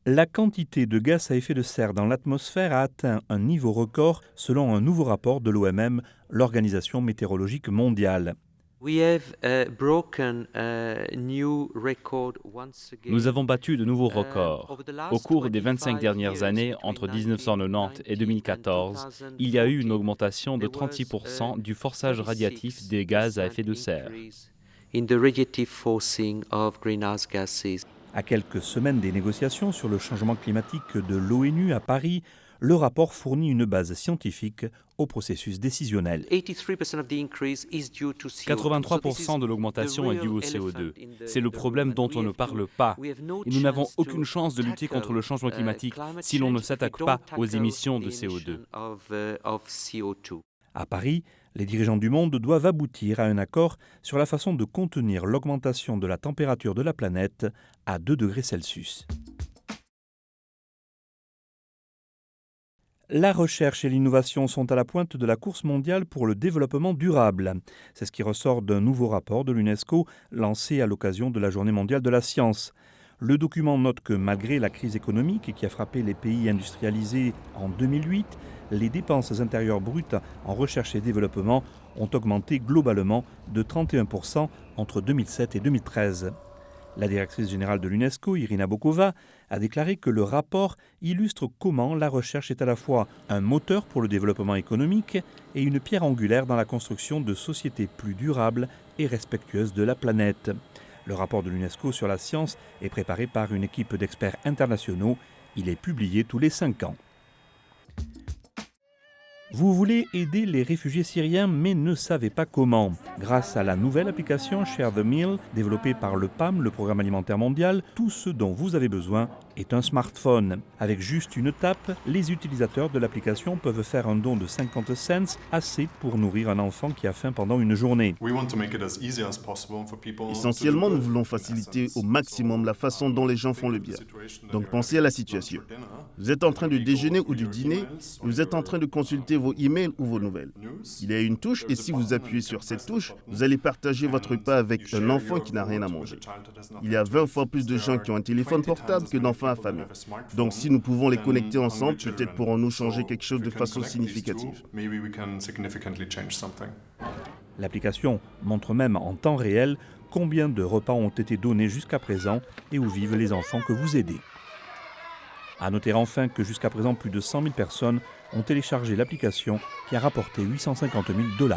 La quantité de gaz à effet de serre dans l'atmosphère a atteint un niveau record selon un nouveau rapport de l'OMM, l'Organisation météorologique mondiale. Nous avons battu de nouveaux records. Au cours des 25 dernières années, entre 1990 et 2014, il y a eu une augmentation de 36% du forçage radiatif des gaz à effet de serre. À quelques semaines des négociations sur le changement climatique de l'ONU à Paris, le rapport fournit une base scientifique au processus décisionnel. 83% de l'augmentation est due au CO2. C'est le problème dont on ne parle pas. Et nous n'avons aucune chance de lutter contre le changement climatique si l'on ne s'attaque pas aux émissions de CO2. À Paris, les dirigeants du monde doivent aboutir à un accord sur la façon de contenir l'augmentation de la température de la planète à 2 degrés Celsius. La recherche et l'innovation sont à la pointe de la course mondiale pour le développement durable. C'est ce qui ressort d'un nouveau rapport de l'UNESCO lancé à l'occasion de la Journée mondiale de la science. Le document note que malgré la crise économique qui a frappé les pays industrialisés en 2008, les dépenses intérieures brutes en recherche et développement ont augmenté globalement de 31% entre 2007 et 2013. La directrice générale de l'UNESCO, Irina Bokova, a déclaré que le rapport illustre comment la recherche est à la fois un moteur pour le développement économique et une pierre angulaire dans la construction de sociétés plus durables et respectueuses de la planète. Le rapport de l'UNESCO sur la science est préparé par une équipe d'experts internationaux. Il est publié tous les 5 ans. Vous voulez aider les réfugiés syriens mais ne savez pas comment. Grâce à la nouvelle application Share the Meal, développée par le PAM, le Programme alimentaire mondial, tout ce dont vous avez besoin est un smartphone. Avec juste une tape, les utilisateurs de l'application peuvent faire un don de 50 cents, assez pour nourrir un enfant qui a faim pendant une journée. Essentiellement, nous voulons faciliter au maximum la façon dont les gens font le bien. Donc pensez à la situation. Vous êtes en train de déjeuner ou de dîner, et vous êtes en train de consulter vos emails ou vos nouvelles. Il y a une touche et si vous appuyez sur cette touche, vous allez partager votre repas avec un enfant qui n'a rien à manger. Il y a 20 fois plus de gens qui ont un téléphone portable que d'enfants affamés. Donc si nous pouvons les connecter ensemble, peut-être pourrons-nous changer quelque chose de façon significative. L'application montre même en temps réel combien de repas ont été donnés jusqu'à présent et où vivent les enfants que vous aidez. À noter enfin que jusqu'à présent, plus de 100 000 personnes ont téléchargé l'application qui a rapporté $850 000.